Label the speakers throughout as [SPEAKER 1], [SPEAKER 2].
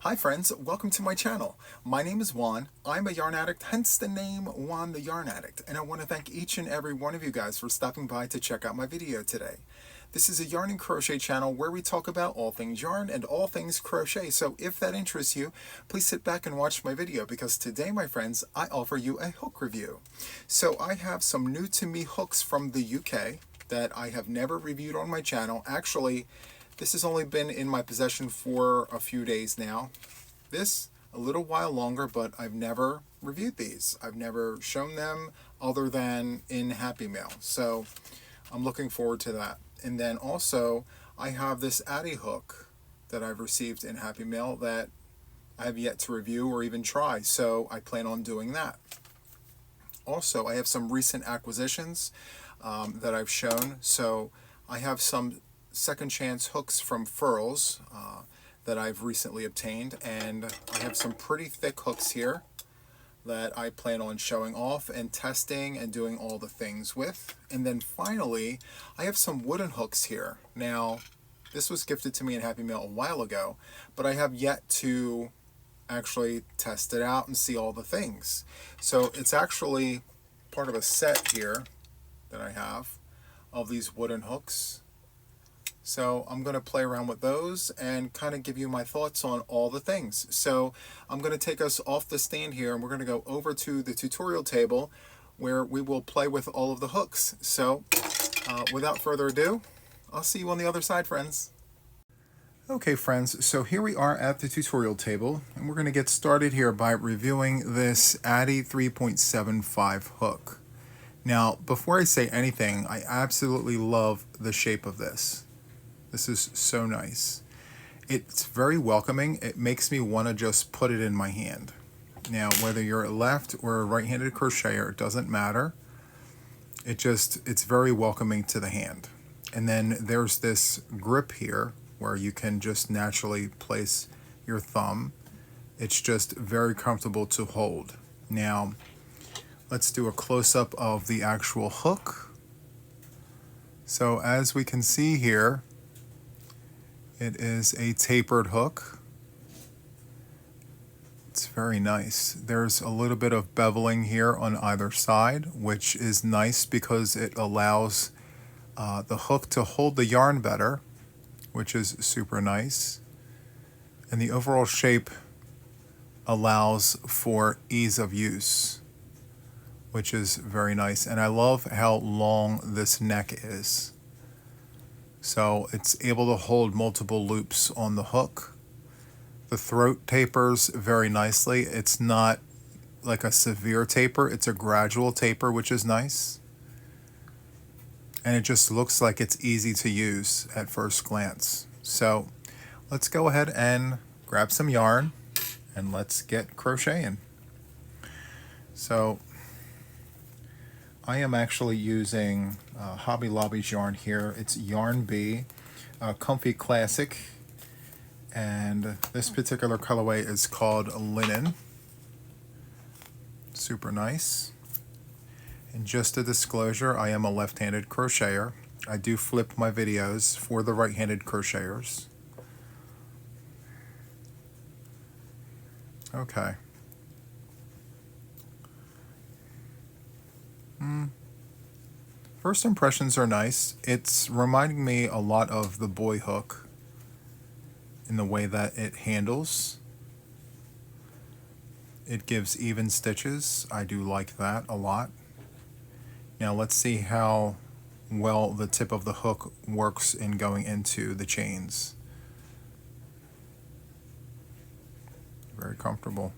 [SPEAKER 1] Hi friends, welcome to my channel. My name is Juan. I'm a yarn addict, hence the name Juan the Yarn Addict, and I want to thank each and every one of you guys for stopping by to check out my video today. This is a yarn and crochet channel where we talk about all things yarn and all things crochet, so if that interests you, please sit back and watch my video because today, my friends, I offer you a hook review. So I have some new to me hooks from the UK that I have never reviewed on my channel. Actually, this has only been in my possession for a few days now. This, a little while longer, but I've never reviewed these. I've never shown them other than in Happy Mail. So I'm looking forward to that. And then also, I have this Addy hook that I've received in Happy Mail that I have yet to review or even try. So I plan on doing that. Also, I have some recent acquisitions that I've shown. So I have some second chance hooks from Furls that I've recently obtained, and I have some pretty thick hooks here that I plan on showing off and testing and doing all the things with. And then finally, I have some wooden hooks here. Now, this was gifted to me in Happy Mail a while ago, but I have yet to actually test it out and see all the things. So it's actually part of a set here that I have of these wooden hooks. So I'm going to play around with those and kind of give you my thoughts on all the things. So I'm going to take us off the stand here and we're going to go over to the tutorial table where we will play with all of the hooks. So without further ado, I'll see you on the other side, friends. Okay, friends, so here we are at the tutorial table and we're going to get started here by reviewing this Addy 3.75 hook. Now, before I say anything, I absolutely love the shape of this. This is so nice. It's very welcoming. It makes me want to just put it in my hand. Now, whether you're a left or a right-handed crocheter, it doesn't matter. It's very welcoming to the hand. And then there's this grip here where you can just naturally place your thumb. It's just very comfortable to hold. Now, let's do a close-up of the actual hook. So as we can see here, it is a tapered hook. It's very nice. There's a little bit of beveling here on either side, which is nice because it allows the hook to hold the yarn better, which is super nice. And the overall shape allows for ease of use, which is very nice. And I love how long this neck is. So it's able to hold multiple loops on the hook. The throat tapers very nicely. It's not like a severe taper, it's a gradual taper, which is nice. And it just looks like it's easy to use at first glance. So let's go ahead and grab some yarn and let's get crocheting. So I am actually using Hobby Lobby's yarn here. It's Yarn B, Comfy Classic, and this particular colorway is called Linen. Super nice. And just a disclosure, I am a left-handed crocheter. I do flip my videos for the right-handed crocheters. Okay. First impressions are nice. It's reminding me a lot of the boy hook in the way that it handles. It gives even stitches. I do like that a lot. Now let's see how well the tip of the hook works in going into the chains. Very comfortable.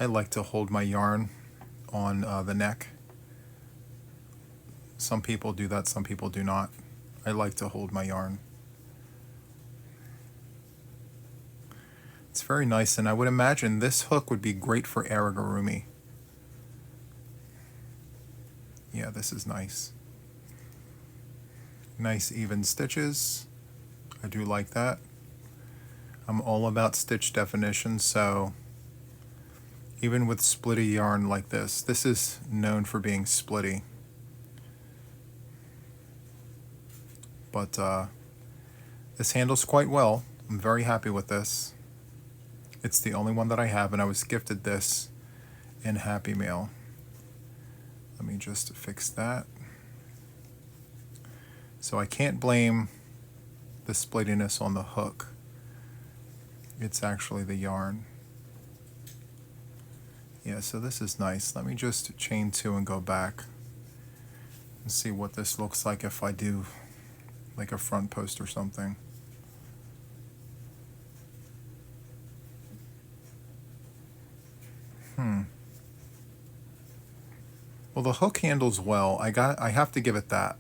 [SPEAKER 1] I like to hold my yarn on the neck. Some people do that, some people do not. I like to hold my yarn. It's very nice, and I would imagine this hook would be great for amigurumi. Yeah, this is nice. Nice even stitches. I do like that. I'm all about stitch definition, so even with splitty yarn like this is known for being splitty. but this handles quite well. I'm very happy with this. It's the only one that I have, and I was gifted this in Happy Mail. Let me just fix that. So I can't blame the splittiness on the hook. It's actually the yarn. Yeah, so this is nice. Let me just chain 2 and go back and see what this looks like if I do like a front post or something. Well, the hook handles well. I have to give it that.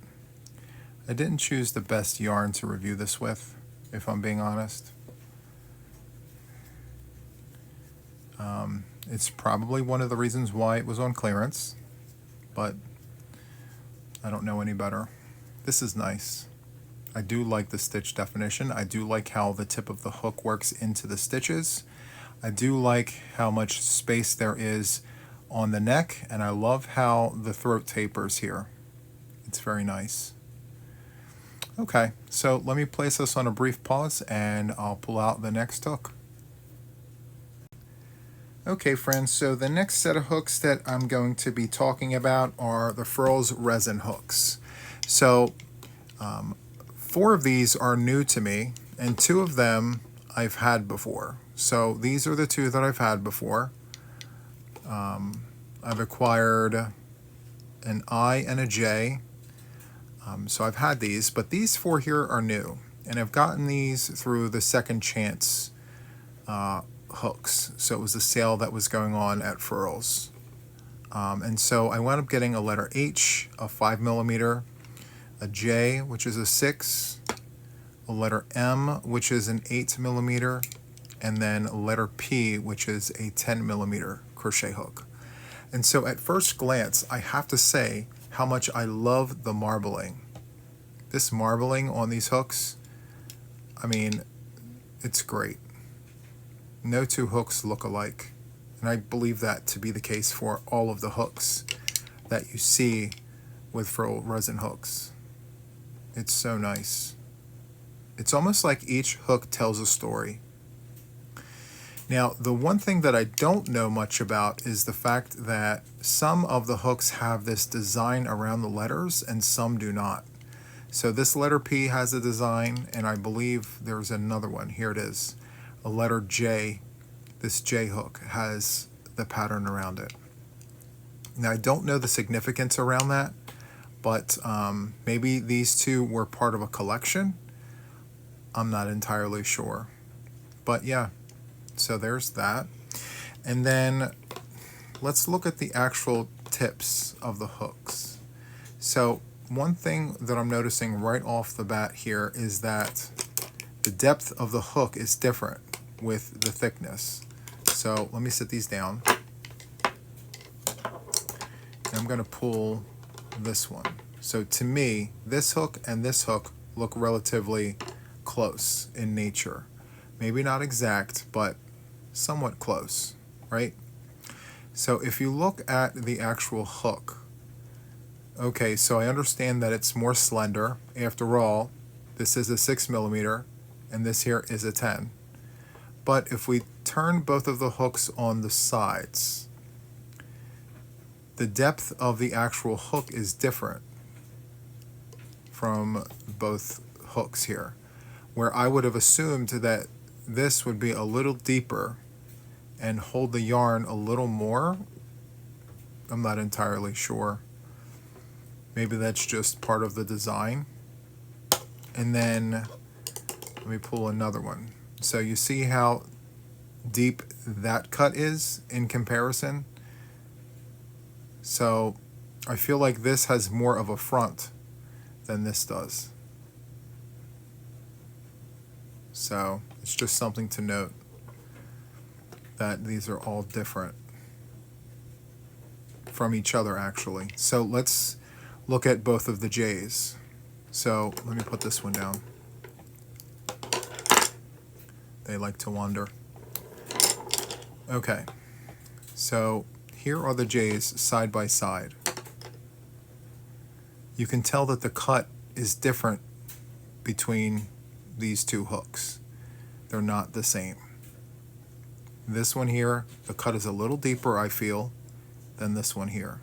[SPEAKER 1] I didn't choose the best yarn to review this with, if I'm being honest. It's probably one of the reasons why it was on clearance, but I don't know any better. This is nice. I do like the stitch definition. I do like how the tip of the hook works into the stitches. I do like how much space there is on the neck, and I love how the throat tapers here. It's very nice. Okay, so let me place this on a brief pause and I'll pull out the next hook. Okay friends, so the next set of hooks that I'm going to be talking about are the Furls resin hooks. So 4 of these are new to me, and 2 of them I've had before. So these are the 2 that I've had before. I've acquired an I and a J. So I've had these, but these 4 here are new, and I've gotten these through the Second Chance hooks. So it was a sale that was going on at Furls. And so I wound up getting a letter H, a 5mm, a J, which is a 6, a letter M, which is an 8mm, and then a letter P, which is a 10mm crochet hook. And so at first glance, I have to say how much I love the marbling. This marbling on these hooks, I mean, it's great. No 2 hooks look alike, and I believe that to be the case for all of the hooks that you see with Furl resin hooks. It's so nice. It's almost like each hook tells a story. Now, the one thing that I don't know much about is the fact that some of the hooks have this design around the letters and some do not. So this letter P has a design, and I believe there's another one. Here it is. A letter J, this J hook has the pattern around it. Now I don't know the significance around that, but maybe these 2 were part of a collection. I'm not entirely sure. But yeah, so there's that. And then let's look at the actual tips of the hooks. So one thing that I'm noticing right off the bat here is that the depth of the hook is different with the thickness. So let me set these down. And I'm going to pull this one. So to me, this hook and this hook look relatively close in nature. Maybe not exact, but somewhat close, right? So if you look at the actual hook, okay, so I understand that it's more slender. After all, this is a 6mm and this here is a 10. But if we turn both of the hooks on the sides, the depth of the actual hook is different from both hooks here, where I would have assumed that this would be a little deeper and hold the yarn a little more. I'm not entirely sure. Maybe that's just part of the design. And then let me pull another one. So you see how deep that cut is in comparison? So I feel like this has more of a front than this does. So it's just something to note that these are all different from each other actually. So let's look at both of the J's. So let me put this one down. They like to wander. Okay, so here are the J's side by side. You can tell that the cut is different between these two hooks. They're not the same. This one here, the cut is a little deeper, I feel, than this one here.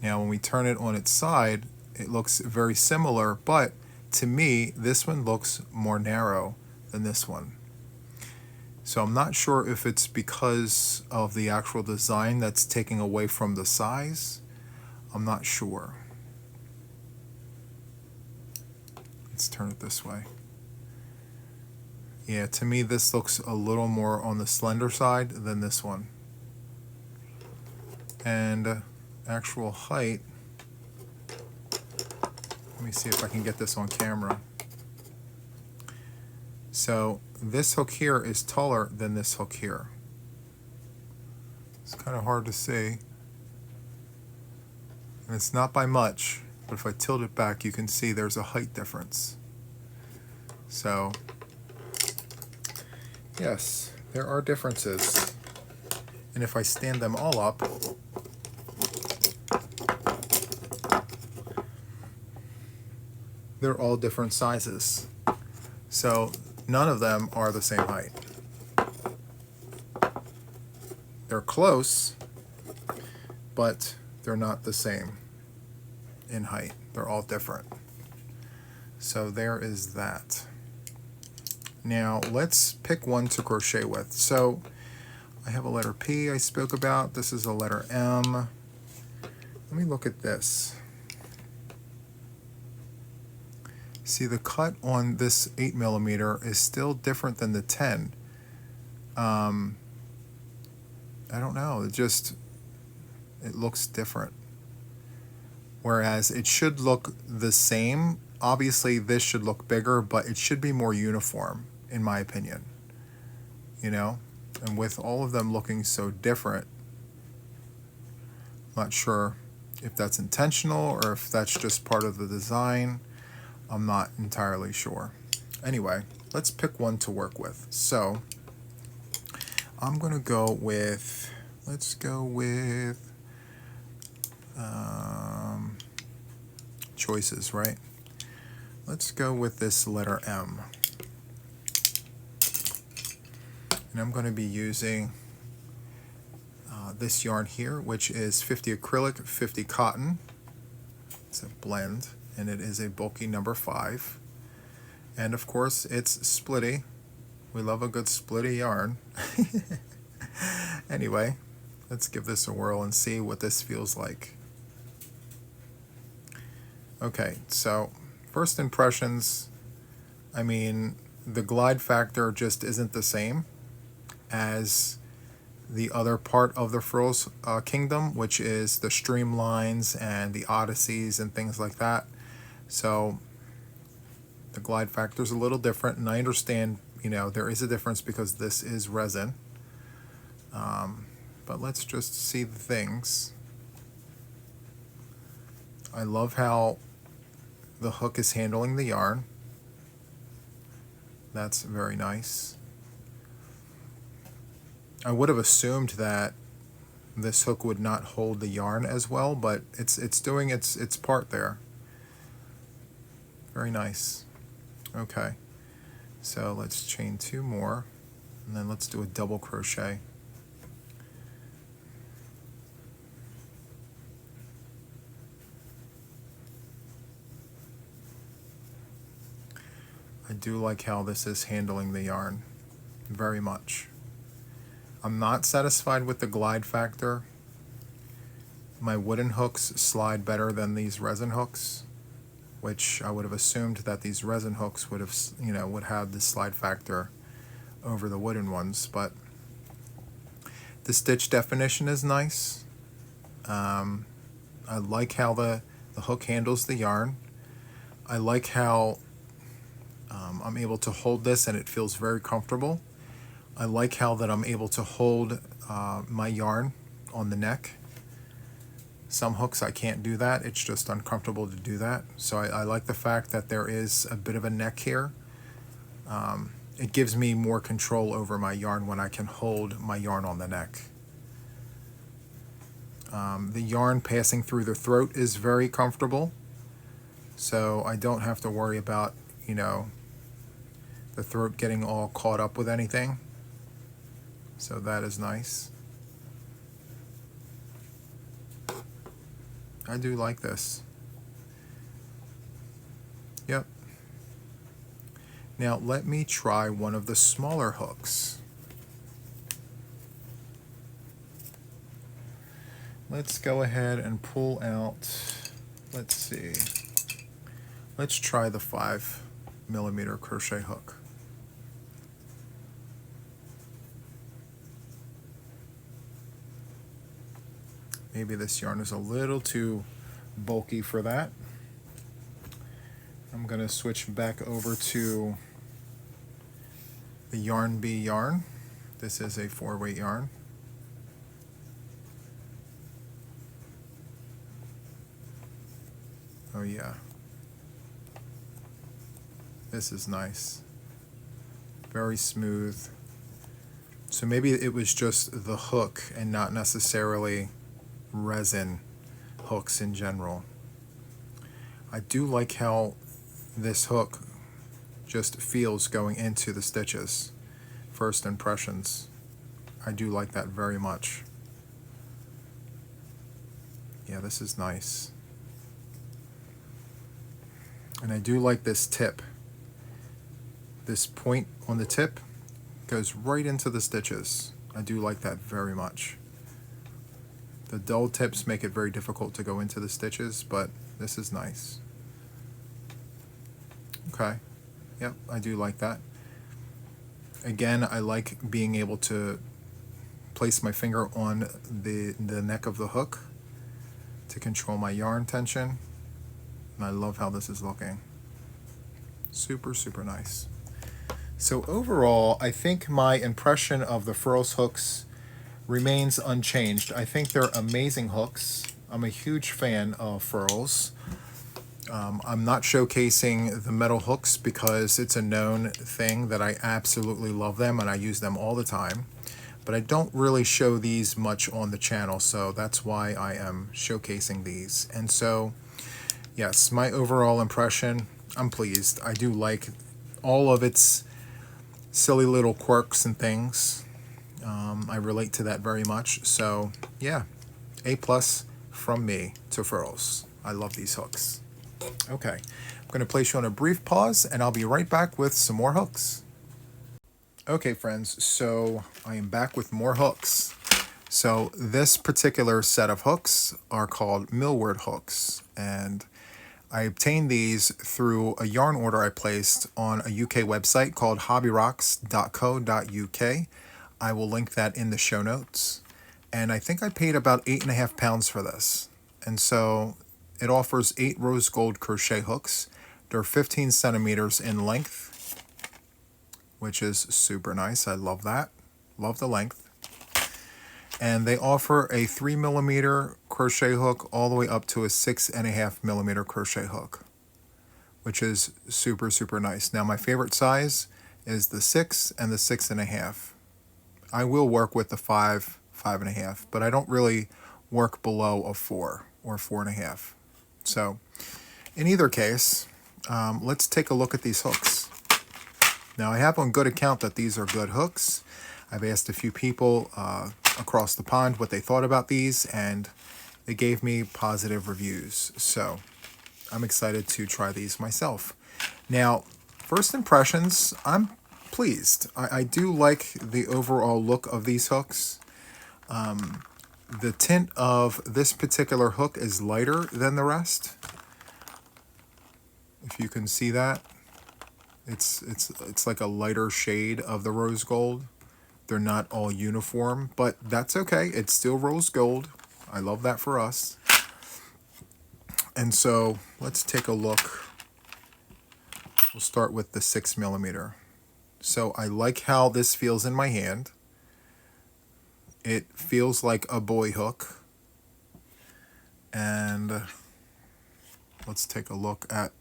[SPEAKER 1] Now when we turn it on its side, it looks very similar, but to me, this one looks more narrow than this one. So I'm not sure if it's because of the actual design that's taking away from the size. I'm not sure. Let's turn it this way. Yeah, to me this looks a little more on the slender side than this one. And actual height, let me see if I can get this on camera. So this hook here is taller than this hook here. It's kind of hard to see. And it's not by much, but if I tilt it back, you can see there's a height difference. So, yes, there are differences. And if I stand them all up, they're all different sizes. So none of them are the same height. They're close, but they're not the same in height. They're all different. So there is that. Now let's pick one to crochet with. So I have a letter P I spoke about. This is a letter M. Let me look at this. See, the cut on this 8mm is still different than the 10. I don't know, it looks different. Whereas it should look the same. Obviously this should look bigger, but it should be more uniform, in my opinion. You know? And with all of them looking so different, I'm not sure if that's intentional or if that's just part of the design. I'm not entirely sure. Anyway, let's pick one to work with. So I'm gonna go with, let's go with choices, right? Let's go with this letter M. And I'm going to be using this yarn here, which is 50 acrylic, 50 cotton. It's a blend, and it is a bulky number 5. And of course, it's splitty. We love a good splitty yarn. Anyway, let's give this a whirl and see what this feels like. Okay, so first impressions, I mean, the glide factor just isn't the same as the other part of the Frills kingdom, which is the streamlines and the odysseys and things like that. So the glide factor is a little different, and I understand, you know, there is a difference because this is resin. But let's just see the things. I love how the hook is handling the yarn. That's very nice. I would have assumed that this hook would not hold the yarn as well, but it's doing its part there. Very nice. Okay, so let's chain 2 more, and then let's do a double crochet. I do like how this is handling the yarn very much. I'm not satisfied with the glide factor. My wooden hooks slide better than these resin hooks, which I would have assumed that these resin hooks would have, you know, would have the slide factor over the wooden ones. But the stitch definition is nice. I like how the hook handles the yarn. I like how I'm able to hold this and it feels very comfortable. I like how that I'm able to hold my yarn on the neck. Some hooks I can't do that. It's just uncomfortable to do that. So I like the fact that there is a bit of a neck here. It gives me more control over my yarn when I can hold my yarn on the neck. The yarn passing through the throat is very comfortable. so I don't have to worry about, you know, the throat getting all caught up with anything. So that is nice. I do like this. Yep. Now let me try one of the smaller hooks. Let's go ahead and pull out, let's see, let's try the 5mm crochet hook. Maybe this yarn is a little too bulky for that. I'm going to switch back over to the Yarn Bee yarn. This is a 4-weight yarn. Oh yeah. This is nice. Very smooth. So maybe it was just the hook and not necessarily resin hooks in general. I do like how this hook just feels going into the stitches. First impressions. I do like that very much. Yeah, this is nice. And I do like this tip. This point on the tip goes right into the stitches. I do like that very much. The dull tips make it very difficult to go into the stitches, but this is nice. Okay, yep, I do like that. Again, I like being able to place my finger on the neck of the hook to control my yarn tension. And I love how this is looking. Super, super nice. So overall, I think my impression of the Furls hooks remains unchanged. I think they're amazing hooks. I'm a huge fan of Furls. I'm not showcasing the metal hooks because it's a known thing that I absolutely love them and I use them all the time. But I don't really show these much on the channel, so that's why I am showcasing these. And so, yes, my overall impression, I'm pleased. I do like all of its silly little quirks and things. I relate to that very much. So, yeah, A+ from me to Furls. I love these hooks. Okay, I'm going to place you on a brief pause and I'll be right back with some more hooks. Okay friends, so I am back with more hooks. So this particular set of hooks are called Milward hooks, and I obtained these through a yarn order I placed on a UK website called hobbyrocks.co.uk. I will link that in the show notes. And I think I paid about £8.50 for this. And so it offers 8 rose gold crochet hooks. They're 15 centimeters in length, which is super nice. I love that. Love the length. And they offer a 3mm crochet hook all the way up to a 6.5mm crochet hook, which is super, super nice. Now my favorite size is the 6 and the 6.5. I will work with the 5, 5.5, but I don't really work below a 4 or 4.5. So in either case, let's take a look at these hooks. Now I have on good account that these are good hooks. I've asked a few people across the pond what they thought about these, and they gave me positive reviews. So I'm excited to try these myself. Now, first impressions, I'm pleased. I do like the overall look of these hooks. The tint of this particular hook is lighter than the rest. If you can see that, it's like a lighter shade of the rose gold. They're not all uniform, but that's okay. It's still rose gold. I love that for us. And so let's take a look. We'll start with the 6mm. So I like how this feels in my hand. It feels like a boy hook. And let's take a look at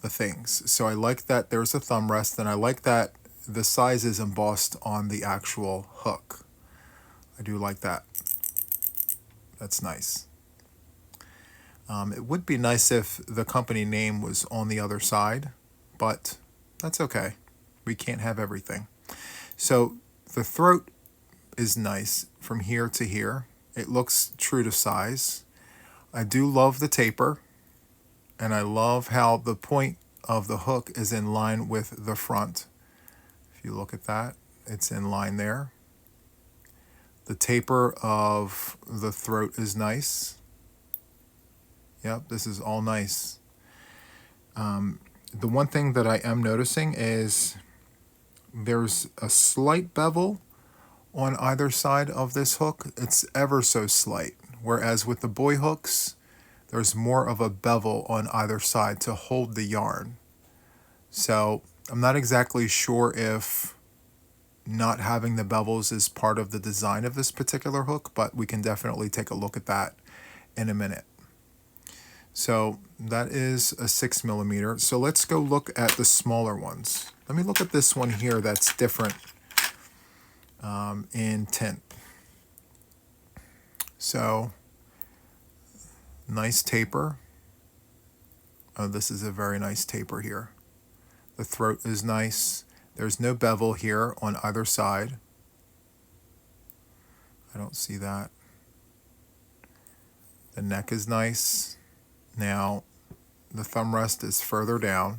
[SPEAKER 1] the things. So I like that there's a thumb rest, and I like that the size is embossed on the actual hook. I do like that. That's nice. It would be nice if the company name was on the other side, but that's okay. We can't have everything. So the throat is nice from here to here. It looks true to size. I do love the taper, and I love how the point of the hook is in line with the front. If you look at that, it's in line there. The taper of the throat is nice. Yep, this is all nice. The one thing that I am noticing is there's a slight bevel on either side of this hook. It's ever so slight, whereas with the boy hooks, there's more of a bevel on either side to hold the yarn. So I'm not exactly sure if not having the bevels is part of the design of this particular hook, but we can definitely take a look at that in a minute. So that is a 6mm. So let's go look at the smaller ones. Let me look at this one here that's different in tint. So nice taper. Oh, this is a very nice taper here. The throat is nice. There's no bevel here on either side. I don't see that. The neck is nice. Now, the thumb rest is further down,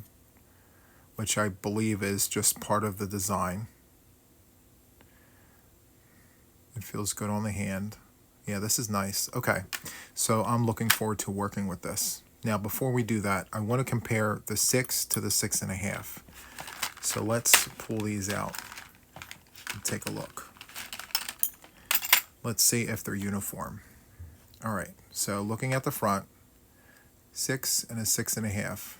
[SPEAKER 1] which I believe is just part of the design. It feels good on the hand. Yeah, this is nice. Okay, so I'm looking forward to working with this. Now, before we do that, I want to compare the 6 to the 6.5. So let's pull these out and take a look. Let's see if they're uniform. All right, so looking at the front, 6 and a 6.5.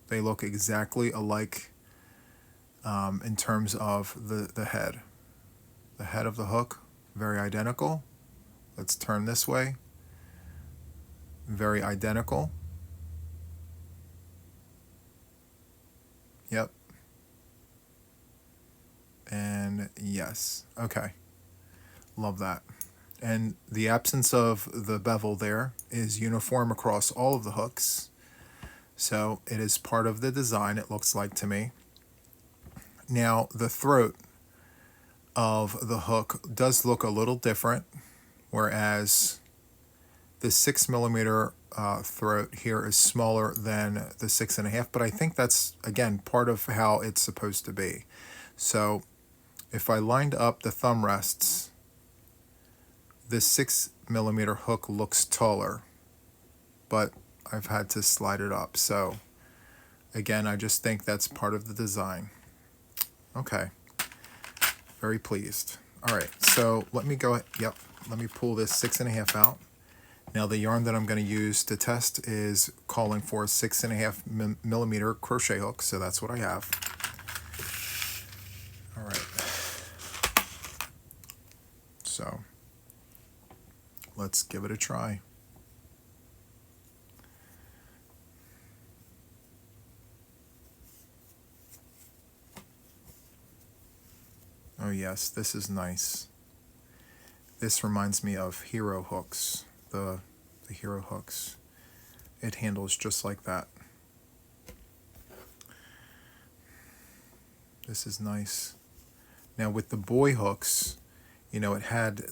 [SPEAKER 1] They look exactly alike in terms of the head. The head of the hook, very identical. Let's turn this way. Very identical. Yep. And yes. Okay. Love that. And the absence of the bevel there is uniform across all of the hooks. So it is part of the design, it looks like to me. Now, the throat of the hook does look a little different, whereas the 6mm throat here is smaller than the 6.5, but I think that's, again, part of how it's supposed to be. So if I lined up the thumb rests, this 6mm hook looks taller, but I've had to slide it up. So again, I just think that's part of the design. Okay, very pleased. All right, so let me go, yep, let me pull this 6.5 out. Now the yarn that I'm going to use to test is calling for a 6.5mm crochet hook, so that's what I have. All right, so let's give it a try. Oh yes, this is nice. This reminds me of Hero hooks, the Hero hooks. It handles just like that. This is nice. Now with the boy hooks, you know, it had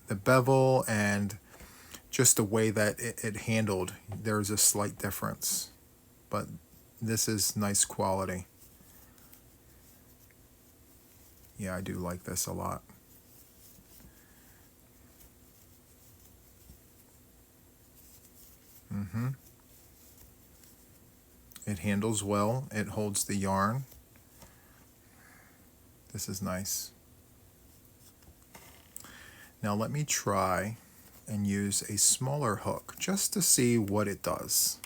[SPEAKER 1] the bevel and just the way that it handled, there's a slight difference. But this is nice quality. Yeah, I do like this a lot. It handles well. It holds the yarn. This is nice. Now let me try and use a smaller hook just to see what it does.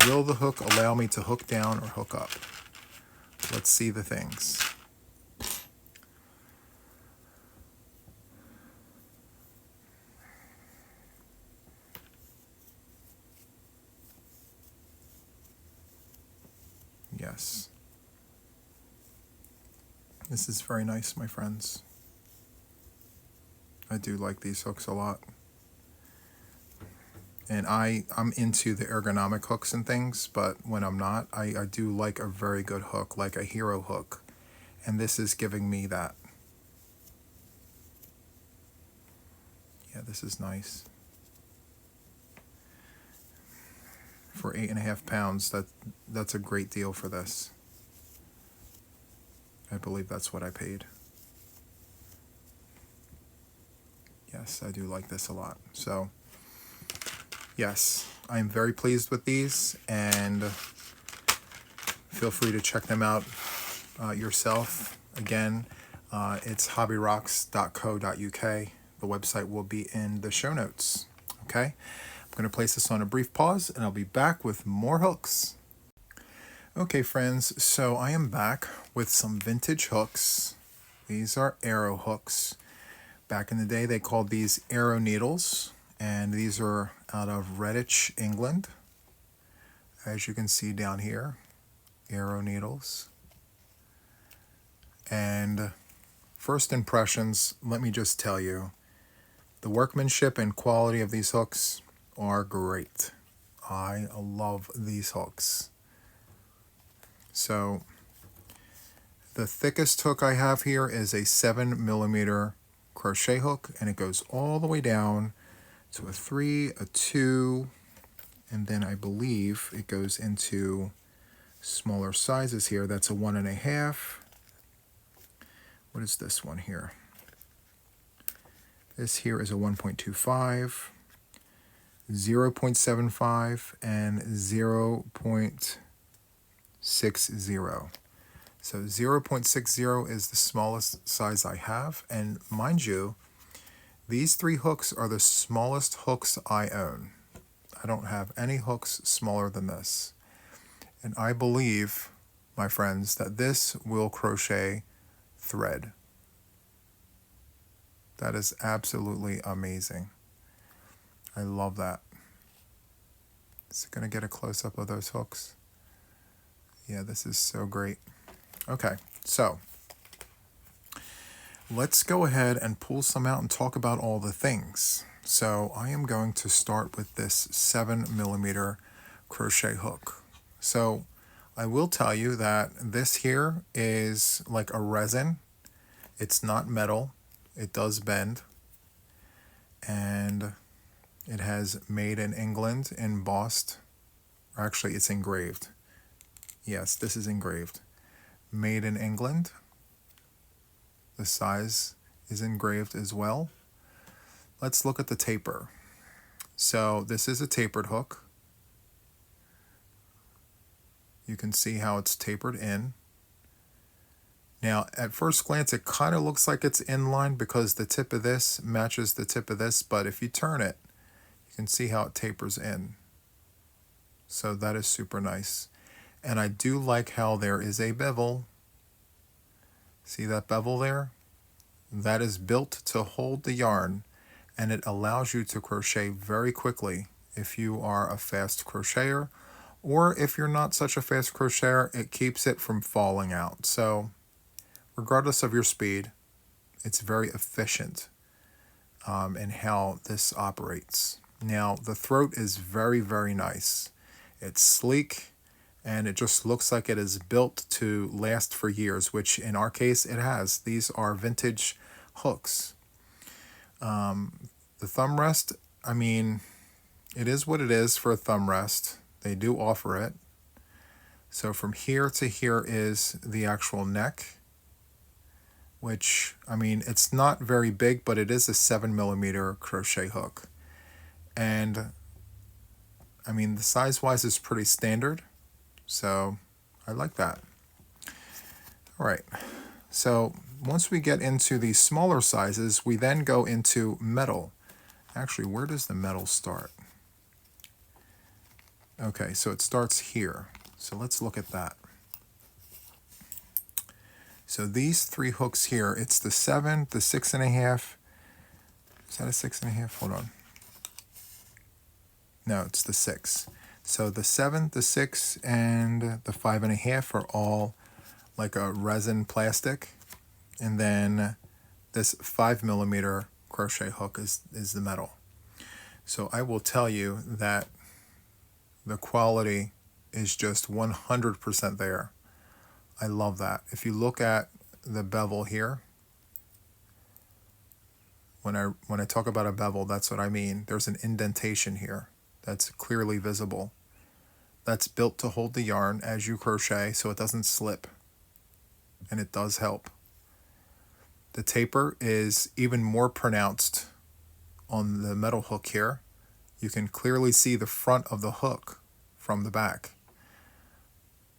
[SPEAKER 1] Will the hook allow me to hook down or hook up? Let's see the things. Yes. This is very nice, my friends. I do like these hooks a lot. And I'm into the ergonomic hooks and things, but when I'm not, I do like a very good hook, like a hero hook. And this is giving me that. Yeah, this is nice. For 8.5 pounds, that's a great deal for this. I believe that's what I paid. Yes, I do like this a lot. So, yes, I'm very pleased with these, and feel free to check them out yourself. Again, it's hobbyrocks.co.uk. The website will be in the show notes. Okay, I'm going to place this on a brief pause, and I'll be back with more hooks. Okay, friends, so I am back with some vintage hooks. These are arrow hooks. Back in the day, they called these arrow needles, and these are out of Redditch, England. As you can see down here, arrow needles. And first impressions, let me just tell you, the workmanship and quality of these hooks are great. I love these hooks. So the thickest hook I have here is a 7mm crochet hook, and it goes all the way down to a 3, a 2, and then I believe it goes into smaller sizes here. That's a 1.5. What is this one here? This here is a 1.25, 0.75, and 0.60. So 0.60 is the smallest size I have, and mind you, these 3 hooks are the smallest hooks I own. I don't have any hooks smaller than this. And I believe, my friends, that this will crochet thread. That is absolutely amazing. I love that. Is it going to get a close-up of those hooks? Yeah, this is so great. Okay, so let's go ahead and pull some out and talk about all the things. So I am going to start with this 7mm crochet hook. So I will tell you that this here is like a resin. It's not metal. It does bend. And it has made in England embossed. Or actually, it's engraved. Yes, this is engraved. Made in England. The size is engraved as well. Let's look at the taper. So this is a tapered hook. You can see how it's tapered in. Now, at first glance, it kind of looks like it's inline because the tip of this matches the tip of this, but if you turn it, you can see how it tapers in. So that is super nice. And I do like how there is a bevel. See that bevel there? That is built to hold the yarn, and it allows you to crochet very quickly if you are a fast crocheter, or if you're not such a fast crocheter, it keeps it from falling out. So regardless of your speed, it's very efficient in how this operates. Now, the throat is very, very nice. It's sleek, and it just looks like it is built to last for years, which in our case it has. These are vintage hooks. The thumb rest, I mean, it is what it is for a thumb rest. They do offer it. So from here to here is the actual neck, which, I mean, it's not very big, but it is a 7mm crochet hook. And, I mean, the size-wise is pretty standard. So I like that. All right, so once we get into these smaller sizes, we then go into metal. Actually, where does the metal start? Okay, so it starts here. So let's look at that. So these 3 hooks here, it's the 7, the 6.5. Is that a 6.5? Hold on. No, it's the 6. So the 7, the 6, and the 5.5 are all like a resin plastic. And then this 5mm crochet hook is the metal. So I will tell you that the quality is just 100% there. I love that. If you look at the bevel here, when I talk about a bevel, that's what I mean. There's an indentation here that's clearly visible. That's built to hold the yarn as you crochet so it doesn't slip, and it does help. The taper is even more pronounced on the metal hook here. You can clearly see the front of the hook from the back.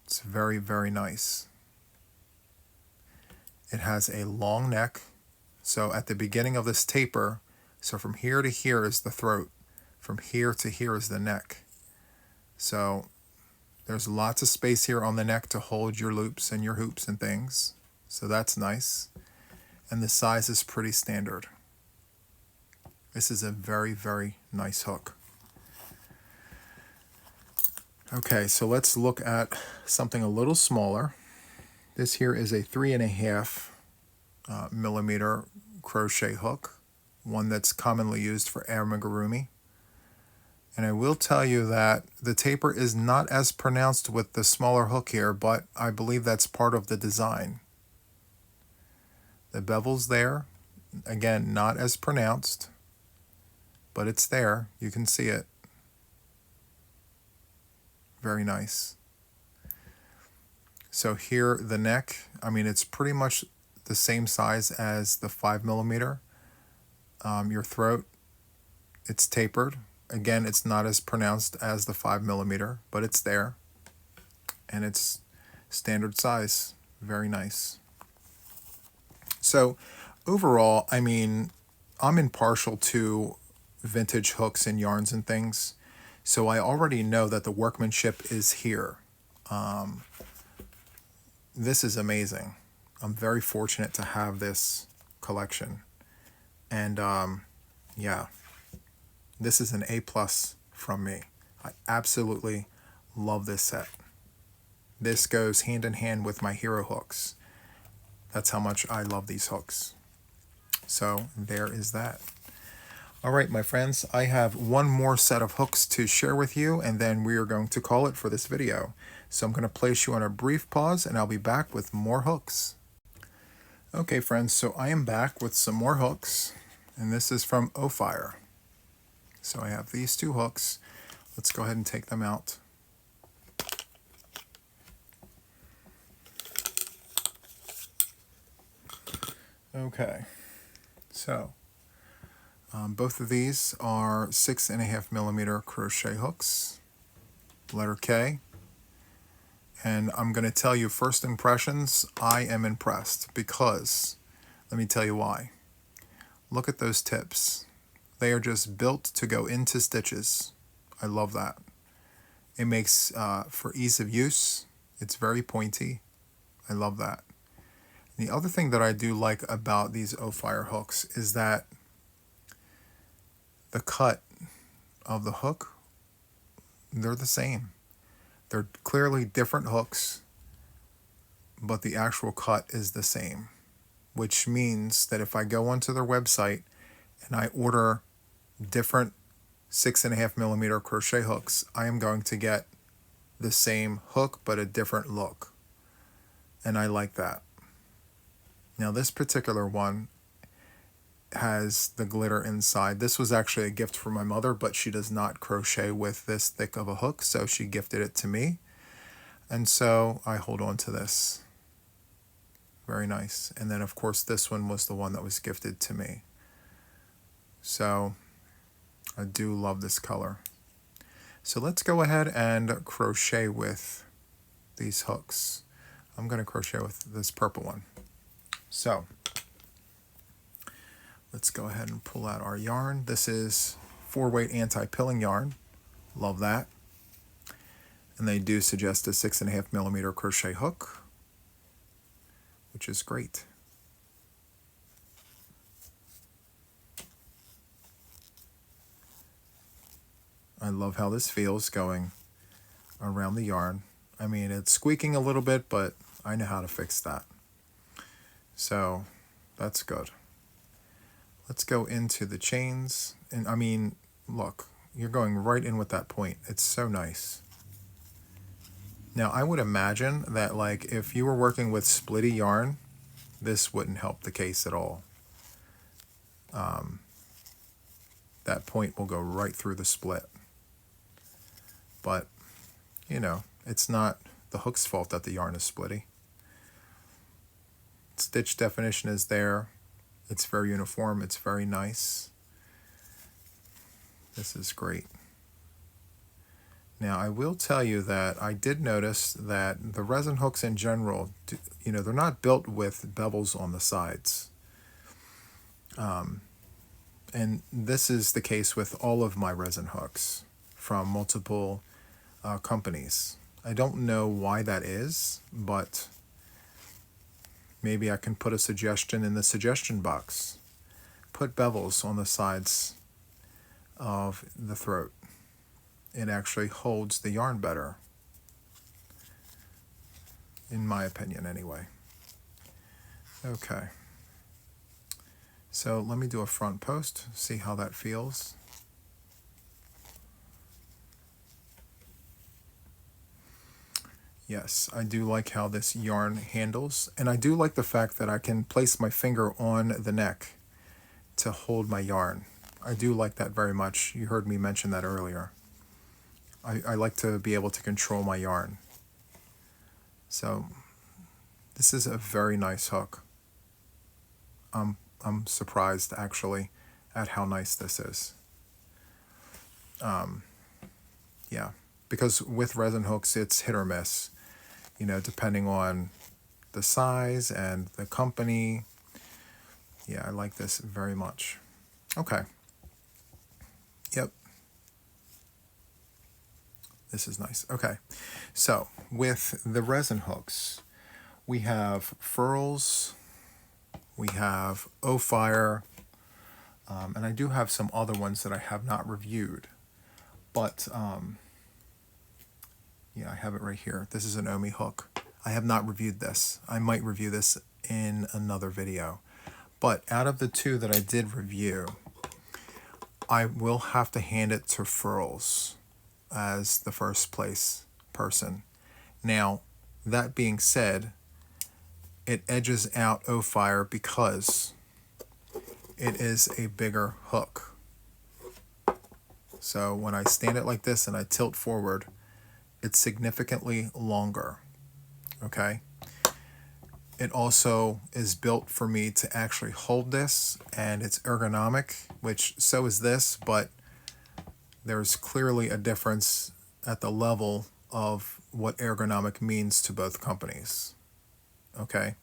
[SPEAKER 1] It's very, very nice. It has a long neck. So at the beginning of this taper, so from here to here is the throat. From here to here is the neck. So there's lots of space here on the neck to hold your loops and your hoops and things. So that's nice. And the size is pretty standard. This is a very, very nice hook. Okay, so let's look at something a little smaller. This here is a 3.5 millimeter crochet hook, one that's commonly used for amigurumi. And I will tell you that the taper is not as pronounced with the smaller hook here, but I believe that's part of the design. The bevel's there, again, not as pronounced, but it's there. You can see it. Very nice. So here, the neck, I mean, it's pretty much the same size as the 5 millimeter. Your throat, it's tapered. Again, it's not as pronounced as the 5 millimeter, but it's there. And it's standard size. Very nice. So overall, I mean, I'm impartial to vintage hooks and yarns and things. So I already know that the workmanship is here. This is amazing. I'm very fortunate to have this collection. And yeah, this is an A+ from me. I absolutely love this set. This goes hand in hand with my hero hooks. That's how much I love these hooks. So there is that. All right, my friends, I have one more set of hooks to share with you, and then we are going to call it for this video. So I'm going to place you on a brief pause, and I'll be back with more hooks. Okay, friends, so I am back with some more hooks, and this is from Oire. So I have these two hooks. Let's go ahead and take them out. Okay, so both of these are 6.5 millimeter crochet hooks, letter K. And I'm going to tell you first impressions, I am impressed because, let me tell you why. Look at those tips. They are just built to go into stitches. I love that. It makes for ease of use. It's very pointy. I love that. The other thing that I do like about these Oire hooks is that the cut of the hook, they're the same. They're clearly different hooks, but the actual cut is the same, which means that if I go onto their website and I order different 6.5 millimeter crochet hooks, I am going to get the same hook, but a different look. And I like that. Now this particular one has the glitter inside. This was actually a gift from my mother, but she does not crochet with this thick of a hook, so she gifted it to me. And so I hold on to this. Very nice. And then of course this one was the one that was gifted to me. So I do love this color. So let's go ahead and crochet with these hooks. I'm going to crochet with this purple one. So let's go ahead and pull out our yarn. This is 4-weight anti-pilling yarn. Love that. And they do suggest a 6.5 millimeter crochet hook, which is great. I love how this feels going around the yarn. I mean, it's squeaking a little bit, but I know how to fix that. So that's good. Let's go into the chains. And I mean, look, you're going right in with that point. It's so nice. Now, I would imagine that, like, if you were working with splitty yarn, this wouldn't help the case at all. That point will go right through the split. But, you know, it's not the hook's fault that the yarn is splitty. Stitch definition is there. It's very uniform. It's very nice. This is great. Now, I will tell you that I did notice that the resin hooks in general, you know, they're not built with bevels on the sides. And this is the case with all of my resin hooks from multiple companies. I don't know why that is, but maybe I can put a suggestion in the suggestion box. Put bevels on the sides of the throat. It actually holds the yarn better, in my opinion anyway. Okay. So let me do a front post, see how that feels. Yes, I do like how this yarn handles, and I do like the fact that I can place my finger on the neck to hold my yarn. I do like that very much. You heard me mention that earlier. I like to be able to control my yarn. So this is a very nice hook. I'm surprised actually at how nice this is. Yeah, because with resin hooks it's hit or miss, you know, depending on the size and the company. Yeah, I like this very much. Okay. Yep. This is nice. Okay, so with the resin hooks, we have furls, we have oire, and I do have some other ones that I have not reviewed. But, yeah, I have it right here. This is an Omi hook. I have not reviewed this. I might review this in another video. But out of the two that I did review, I will have to hand it to furls as the first place person. Now, that being said, it edges out oire because it is a bigger hook. So when I stand it like this and I tilt forward, it's significantly longer. Okay? It also is built for me to actually hold this, and it's ergonomic, which so is this, but there's clearly a difference at the level of what ergonomic means to both companies. Okay,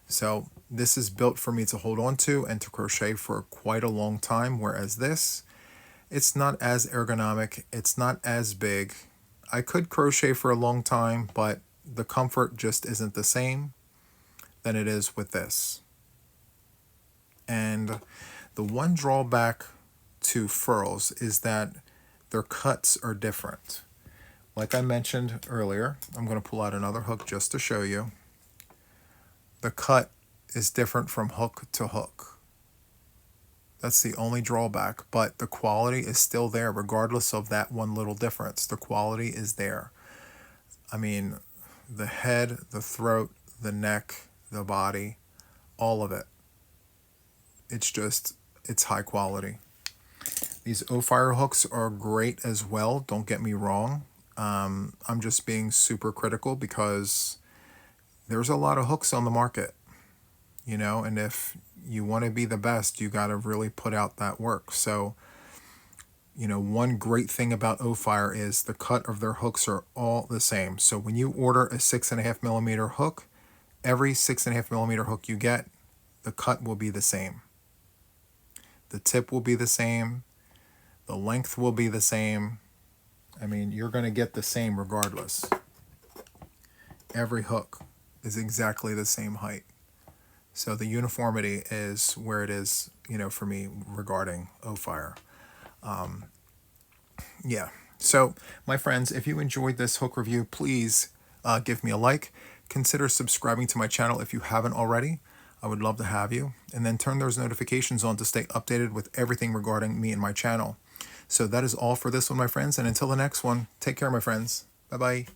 [SPEAKER 1] so this is built for me to hold on to and to crochet for quite a long time, whereas this, it's not as ergonomic, it's not as big. I could crochet for a long time, but the comfort just isn't the same than it is with this. And the one drawback to furls is that their cuts are different. Like I mentioned earlier, I'm going to pull out another hook just to show you. The cut is different from hook to hook. That's the only drawback, but the quality is still there regardless of that one little difference. The quality is there. I mean, the head, the throat, the neck, the body, all of it. It's high quality. These oire hooks are great as well, don't get me wrong. I'm just being super critical because there's a lot of hooks on the market, you know, and if you want to be the best, you got to really put out that work. So, you know, one great thing about oire is the cut of their hooks are all the same. So when you order a 6.5 millimeter hook, every 6.5 millimeter hook you get, the cut will be the same. The tip will be the same. The length will be the same. I mean, you're going to get the same regardless. Every hook is exactly the same height. So the uniformity is where it is, you know, for me regarding oire. Yeah. So, my friends, if you enjoyed this hook review, please give me a like. Consider subscribing to my channel if you haven't already. I would love to have you. And then turn those notifications on to stay updated with everything regarding me and my channel. So that is all for this one, my friends. And until the next one, take care, my friends. Bye-bye.